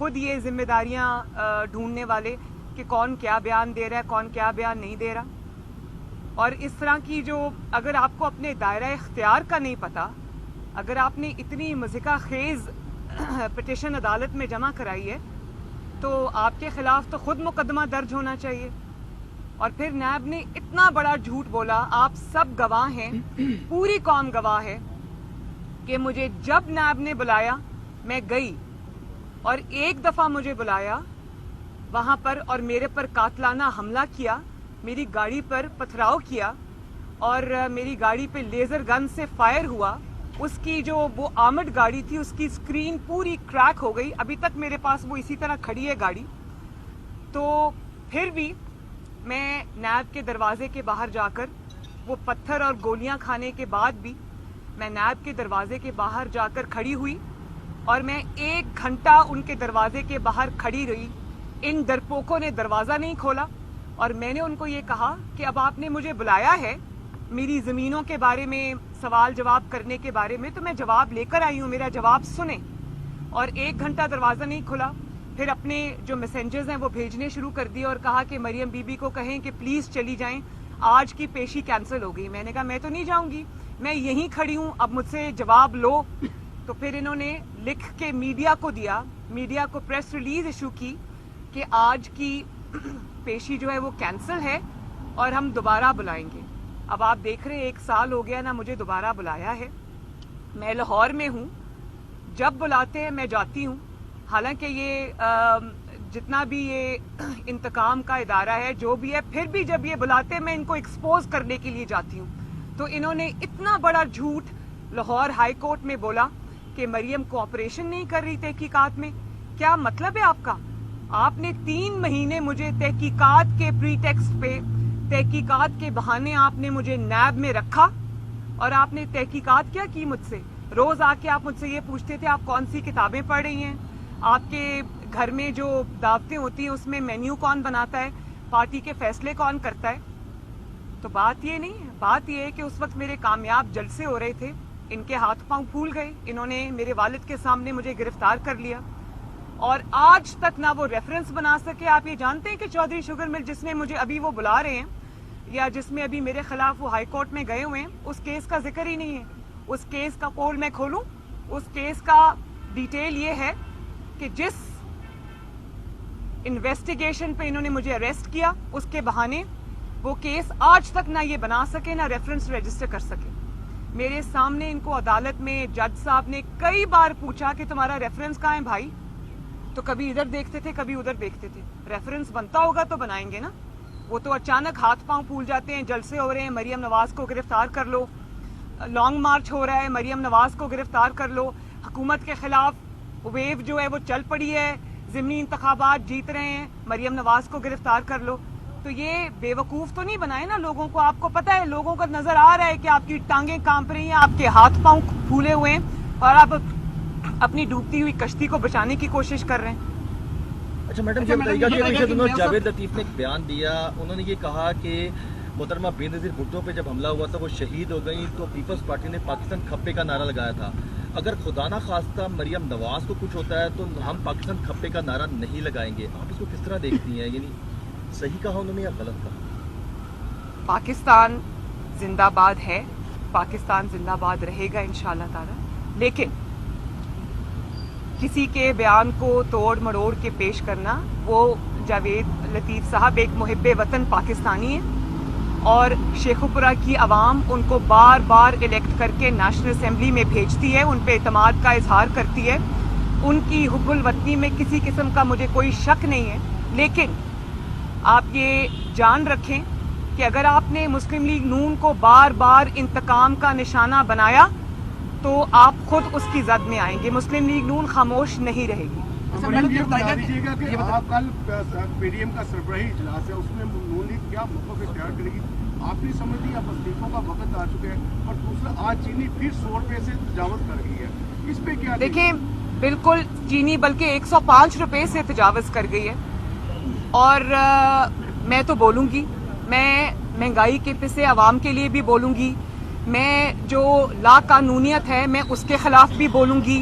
خود یہ ذمہ داریاں ڈھونڈنے والے کہ کون کیا بیان دے رہا ہے، کون کیا بیان نہیں دے رہا. اور اس طرح کی جو اگر آپ کو اپنے دائرہ اختیار کا نہیں پتا، اگر آپ نے اتنی مضحکہ خیز پٹیشن عدالت میں جمع کرائی ہے تو آپ کے خلاف تو خود مقدمہ درج ہونا چاہیے. اور پھر نیب نے اتنا بڑا جھوٹ بولا، آپ سب گواہ ہیں، پوری قوم گواہ ہے کہ مجھے جب نیب نے بلایا میں گئی، اور ایک دفعہ مجھے بلایا وہاں پر اور میرے پر قاتلانہ حملہ کیا، میری گاڑی پر پتھراؤ کیا اور میری گاڑی پہ لیزر گن سے فائر ہوا. اس کی جو وہ آمڈ گاڑی تھی اس کی سکرین پوری کریک ہو گئی، ابھی تک میرے پاس وہ اسی طرح کھڑی ہے گاڑی. تو پھر بھی میں نیب کے دروازے کے باہر جا کر، وہ پتھر اور گولیاں کھانے کے بعد بھی میں نیب کے دروازے کے باہر جا کر کھڑی ہوئی اور میں 1 گھنٹہ ان کے دروازے کے باہر کھڑی رہی. ان ڈرپوکوں نے دروازہ نہیں کھولا اور میں نے ان کو یہ کہا کہ اب آپ نے مجھے بلایا ہے میری زمینوں کے بارے میں سوال جواب کرنے کے بارے میں، تو میں جواب لے کر آئی ہوں، میرا جواب سنیں. اور 1 گھنٹہ دروازہ نہیں کھلا. پھر اپنے جو میسنجرز ہیں وہ بھیجنے شروع کر دیے اور کہا کہ مریم بی بی کو کہیں کہ پلیز چلی جائیں، آج کی پیشی کینسل ہو گئی. میں نے کہا میں تو نہیں جاؤں گی، میں یہیں کھڑی ہوں، اب مجھ سے جواب لو. تو پھر انہوں نے لکھ کے میڈیا کو دیا، میڈیا کو پریس ریلیز ایشو کی کہ آج کی پیشی جو ہے وہ کینسل ہے اور ہم دوبارہ بلائیں گے. اب آپ دیکھ رہے ہیں 1 سال ہو گیا نا مجھے دوبارہ بلایا ہے. میں لاہور میں ہوں، جب بلاتے ہیں میں جاتی ہوں. حالانکہ یہ جتنا بھی یہ انتقام کا ادارہ ہے جو بھی ہے، پھر بھی جب یہ بلاتے ہیں میں ان کو ایکسپوز کرنے کے لیے جاتی ہوں. تو انہوں نے اتنا بڑا جھوٹ لاہور ہائی کورٹ میں بولا کہ مریم کوآپریشن نہیں کر رہی تحقیقات میں. کیا مطلب ہے آپ کا؟ آپ نے 3 مہینے مجھے تحقیقات کے پری ٹیکسٹ پہ، تحقیقات کے بہانے آپ نے مجھے نیب میں رکھا اور آپ نے تحقیقات کیا کی مجھ سے؟ روز آ کے آپ مجھ سے یہ پوچھتے تھے آپ کون سی کتابیں پڑھ رہی ہیں، آپ کے گھر میں جو دعوتیں ہوتی ہیں اس میں مینیو کون بناتا ہے، پارٹی کے فیصلے کون کرتا ہے. تو بات یہ نہیں ہے، بات یہ ہے کہ اس وقت میرے کامیاب جلسے ہو رہے تھے، ان کے ہاتھ پاؤں پھول گئے، انہوں نے میرے والد کے سامنے مجھے گرفتار کر لیا اور آج تک نہ وہ ریفرنس بنا سکے. آپ یہ جانتے ہیں کہ چودھری شوگر مل جس میں مجھے ابھی وہ بلا رہے ہیں یا جس میں ابھی میرے خلاف وہ ہائی کورٹ میں گئے ہوئے ہیں، اس کیس کا ذکر ہی نہیں ہے. اس کیس کا پول میں کھولوں، اس کیس کا ڈیٹیل یہ ہے کہ جس انویسٹیگیشن پہ انہوں نے مجھے اریسٹ کیا اس کے بہانے وہ کیس آج تک نہ یہ بنا سکے نہ ریفرنس رجسٹر کر سکے. میرے سامنے ان کو عدالت میں جج صاحب نے کئی بار پوچھا کہ تمہارا ریفرنس کہاں ہے بھائی؟ تو کبھی ادھر دیکھتے تھے کبھی ادھر دیکھتے تھے. ریفرنس بنتا ہوگا تو بنائیں گے نا. وہ تو اچانک ہاتھ پاؤں پھول جاتے ہیں، جلسے ہو رہے ہیں مریم نواز کو گرفتار کر لو، لانگ مارچ ہو رہا ہے مریم نواز کو گرفتار کر لو، حکومت کے خلاف ویو جو ہے وہ چل پڑی ہے، ضمنی انتخابات جیت رہے ہیں مریم نواز کو گرفتار کر لو. تو یہ بے وقوف تو نہیں بنائے نا لوگوں کو. آپ کو پتہ ہے، لوگوں کو نظر آ رہا ہے کہ آپ کی ٹانگیں کانپ رہی ہیں، آپ کے ہاتھ پاؤں پھولے ہوئے ہیں اور آپ اپنی ڈوبتی ہوئی کشتی کو بچانے کی کوشش کر رہے ہیں. اچھا میڈم، یہ بتائیے کہ جاوید لطیف نے ایک بیان دیا، انہوں نے یہ کہا کہ محترمہ بینظیر بھٹو پہ جب حملہ ہوا تھا وہ شہید ہو گئی تو پیپلز پارٹی نے پاکستان کھپے کا نعرہ لگایا تھا. اگر خدا نہ خواستہ مریم نواز کو کچھ ہوتا ہے تو ہم پاکستان کھپے کا نعرہ نہیں لگائیں گے. آپ اس کو کس طرح دیکھتی ہیں؟ یعنی صحیح کہا انہوں نے یا غلط کہا؟ پاکستان زندہ باد ہے، پاکستان زندہ باد رہے گا انشاءاللہ تعالی. لیکن کسی کے بیان کو توڑ مڑوڑ کے پیش کرنا، وہ جاوید لطیف صاحب ایک محب وطن پاکستانی ہیں اور شیخوپورہ کی عوام ان کو بار بار الیکٹ کر کے نیشنل اسمبلی میں بھیجتی ہے، ان پہ اعتماد کا اظہار کرتی ہے. ان کی حب الوطنی میں کسی قسم کا مجھے کوئی شک نہیں ہے. لیکن آپ یہ جان رکھیں کہ اگر آپ نے مسلم لیگ نون کو بار بار انتقام کا نشانہ بنایا تو آپ خود اس کی زد میں آئیں گے. مسلم لیگ نون خاموش نہیں رہے گی. آپ کل پی ڈی ایم کا سربراہی اجلاس ہے، اس میں نون لیگ کیا موقف اختیار کرے گی؟ آپ نہیں سمجھتی اب استعفوں کا وقت آ چکا ہے؟ اور دوسرا، آج چینی پھر 100 روپے سے تجاوز کر گئی ہے، اس پہ کیا دیکھیں؟ بالکل چینی بلکہ 105 روپے سے تجاوز کر گئی ہے. اور میں تو بولوں گی، میں مہنگائی کے پسے عوام کے لیے بھی بولوں گی، میں جو لا قانونیت ہے میں اس کے خلاف بھی بولوں گی،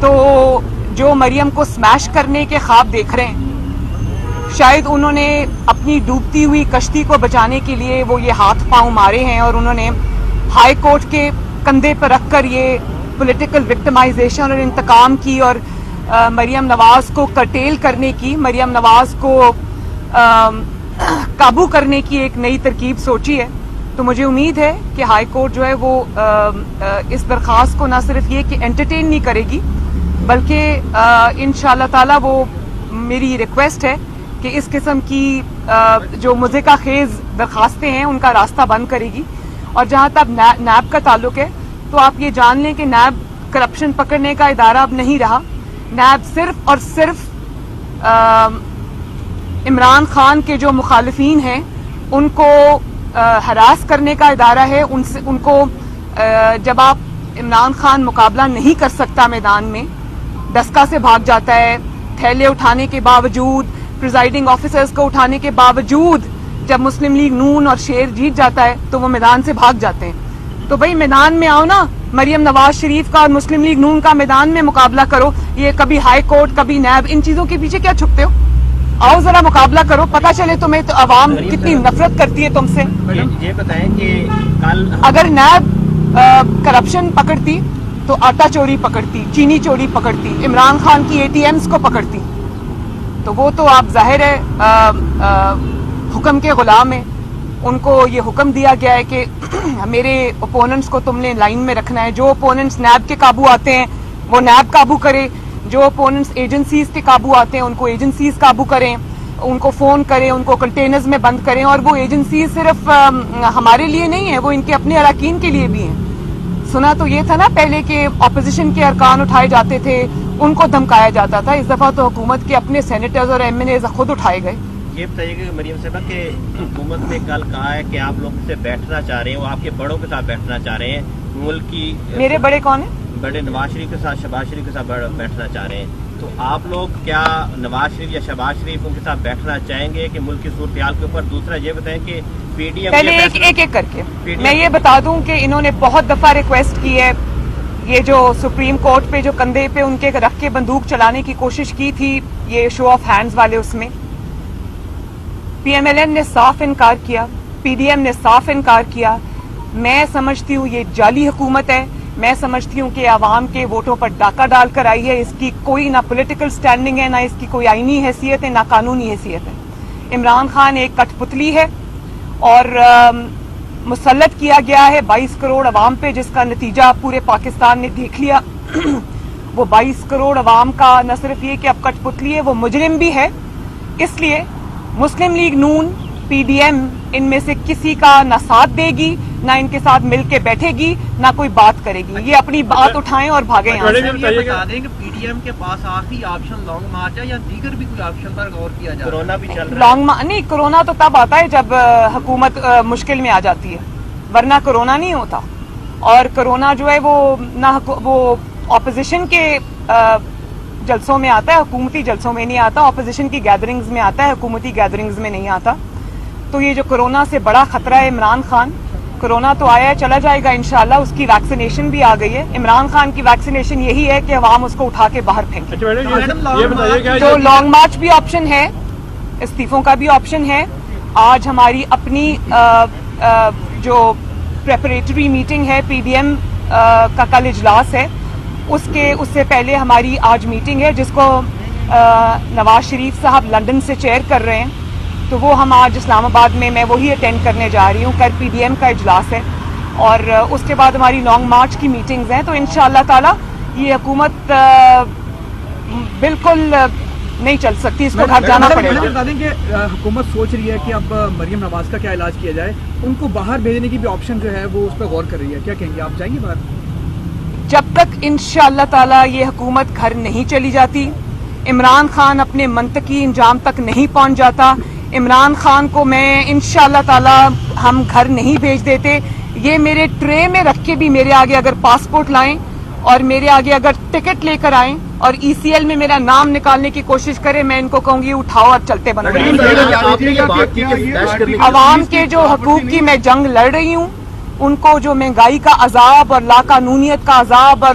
تو جو مریم کو سمیش کرنے کے خواب دیکھ رہے ہیں، شاید انہوں نے اپنی ڈوبتی ہوئی کشتی کو بچانے کے لیے وہ یہ ہاتھ پاؤں مارے ہیں، اور انہوں نے ہائی کورٹ کے کندھے پر رکھ کر یہ پولیٹیکل وکٹمائزیشن اور انتقام کی، اور مریم نواز کو کرٹیل کرنے کی، مریم نواز کو قابو کرنے کی ایک نئی ترکیب سوچی ہے. تو مجھے امید ہے کہ ہائی کورٹ جو ہے وہ اس درخواست کو نہ صرف یہ کہ انٹرٹین نہیں کرے گی، بلکہ انشاءاللہ تعالی وہ میری ریکویسٹ ہے کہ اس قسم کی جو مضحکہ خیز درخواستیں ہیں ان کا راستہ بند کرے گی. اور جہاں تک نیب کا تعلق ہے تو آپ یہ جان لیں کہ نیب کرپشن پکڑنے کا ادارہ اب نہیں رہا. نیب صرف اور صرف عمران خان کے جو مخالفین ہیں ان کو ہراس کرنے کا ادارہ ہے. ان کو جب آپ عمران خان مقابلہ نہیں کر سکتا میدان میں، دسکا سے بھاگ جاتا ہے، تھیلے اٹھانے کے باوجود، پریزائڈنگ آفیسرز کو اٹھانے کے باوجود، جب مسلم لیگ نون اور شیر جیت جاتا ہے تو وہ میدان سے بھاگ جاتے ہیں. تو بھئی میدان میں آؤ نا، مریم نواز شریف کا اور مسلم لیگ نون کا میدان میں مقابلہ کرو. یہ کبھی ہائی کورٹ کبھی نیب، ان چیزوں کے پیچھے کیا چھپتے ہو؟ آؤ ذرا مقابلہ کرو، پتہ چلے تمہیں تو عوام کتنی نفرت کرتی ہے تم سے. یہ بتائیں کہ کل اگر نیب کرپشن پکڑتی تو آٹا چوری پکڑتی، چینی چوری پکڑتی، عمران خان کی اے ٹی ایمز کو پکڑتی. تو وہ تو آپ ظاہر ہے حکم کے غلام ہیں. ان کو یہ حکم دیا گیا ہے کہ میرے اوپوننٹس کو تم نے لائن میں رکھنا ہے. جو اوپوننٹس نیب کے قابو آتے ہیں وہ نیب قابو کرے، جو اوپوننٹس ایجنسیز کے قابو آتے ہیں ان کو ایجنسیز قابو کریں، ان کو فون کریں، ان کو کنٹینرز میں بند کریں. اور وہ ایجنسیز صرف ہمارے لیے نہیں ہیں، وہ ان کے اپنے اراکین کے لیے بھی ہیں. سنا تو یہ تھا نا پہلے کہ اپوزیشن کے ارکان اٹھائے جاتے تھے، ان کو دھمکایا جاتا تھا. اس دفعہ تو حکومت کے اپنے سینیٹرز اور ایم این ایز خود اٹھائے گئے. یہ بتائیے کہ مریم صاحبہ کہ حکومت نے کل کہا ہے کہ آپ لوگ سے بیٹھنا چاہ رہے ہیں، وہ آپ کے بڑوں کے ساتھ بیٹھنا چاہ رہے ہیں، ملک کی میرے بڑے کون ہیں؟ بڑے نواز شریف کے ساتھ، شہباز شریف کے ساتھ بیٹھنا چاہ رہے ہیں. تو آپ لوگ کیا نواز شریف یا شہباز شریف ان کے ساتھ بیٹھنا چاہیں گے کہ ملک کی صورتحال کے اوپر؟ دوسرا یہ بتائیں کہ پی ڈی ایم پہلے ایک کر کے میں یہ بتا دوں کہ انہوں نے بہت دفعہ ریکویسٹ کی ہے، یہ جو سپریم کورٹ پہ جو کندھے پہ ان کے رکھ کے بندوق چلانے کی کوشش کی تھی، یہ شو آف ہینڈز والے، اس میں پی ایم ایل این نے صاف انکار کیا، پی ڈی ایم نے صاف انکار کیا. میں سمجھتی ہوں یہ جعلی حکومت ہے. میں سمجھتی ہوں کہ عوام کے ووٹوں پر ڈاکہ ڈال کر آئی ہے. اس کی کوئی نہ پولیٹیکل سٹینڈنگ ہے، نہ اس کی کوئی آئینی حیثیت ہے، نہ قانونی حیثیت ہے. عمران خان ایک کٹ پتلی ہے اور مسلط کیا گیا ہے 22 کروڑ عوام پہ، جس کا نتیجہ پورے پاکستان نے دیکھ لیا. وہ 22 کروڑ عوام کا نہ صرف یہ کہ اب کٹ پتلی ہے، وہ مجرم بھی ہے. اس لیے مسلم لیگ نون، پی ڈی ایم ان میں سے کسی کا نہ ساتھ دے گی، نہ ان کے ساتھ مل کے بیٹھے گی، نہ کوئی بات کرے گی. یہ اپنی بات اٹھائیں اور بھاگیں یہاں سے. یہ بتا دیں کہ پی ڈی ایم کے پاس آخری آپشن لانگ مارچ ہے یا دیگر بھی کوئی آپشن پر غور کیا جائے؟ کورونا بھی چل رہا ہے. نہیں، کورونا تو تب آتا ہے جب حکومت مشکل میں آ جاتی ہے، ورنہ کورونا نہیں ہوتا. اور کورونا جو ہے وہ اپوزیشن کے جلسوں میں آتا ہے، حکومتی جلسوں میں نہیں آتا. اپوزیشن کی گیدرنگز میں آتا ہے، حکومتی گیدرنگز میں نہیں آتا. تو یہ جو کورونا سے بڑا خطرہ ہے عمران خان، کورونا تو آیا ہے، چلا جائے گا انشاءاللہ. اس کی ویکسینیشن بھی آ گئی ہے. عمران خان کی ویکسینیشن یہی ہے کہ عوام اس کو اٹھا کے باہر پھینکے. تو لانگ مارچ بھی آپشن ہے، استعفوں کا بھی آپشن ہے. آج ہماری اپنی جو پریپریٹری میٹنگ ہے، پی ڈی ایم کا کل اجلاس ہے، اس سے پہلے ہماری آج میٹنگ ہے جس کو نواز شریف صاحب لندن سے چیئر کر رہے ہیں. تو وہ ہم آج اسلام آباد میں وہی اٹینڈ کرنے جا رہی ہوں. کل پی ڈی ایم کا اجلاس ہے اور اس کے بعد ہماری لانگ مارچ کی میٹنگز ہیں. تو انشاءاللہ تعالی یہ حکومت بالکل نہیں چل سکتی، اس کو گھر جانا پڑے گا. بتا دیں کہ حکومت سوچ رہی ہے کہ اب مریم نواز کا کیا علاج کیا جائے، ان کو باہر بھیجنے کی بھی آپشن جو ہے وہ اس پہ غور کر رہی ہے. کیا کہیں گے، آپ جائیں گے باہر؟ جب تک انشاءاللہ تعالی یہ حکومت گھر نہیں چلی جاتی، عمران خان اپنے منطقی انجام تک نہیں پہنچ جاتا، عمران خان کو میں انشاءاللہ تعالی ہم گھر نہیں بھیج دیتے. یہ میرے ٹرے میں رکھ کے بھی میرے آگے اگر پاسپورٹ لائیں اور میرے آگے اگر ٹکٹ لے کر آئیں اور ای سی ایل میں میرا نام نکالنے کی کوشش کرے، میں ان کو کہوں گی اٹھاؤ اور چلتے بنو. عوام کے جو حقوق کی میں جنگ لڑ رہی ہوں، ان کو جو مہنگائی کا عذاب اور لاقانونیت کا عذاب اور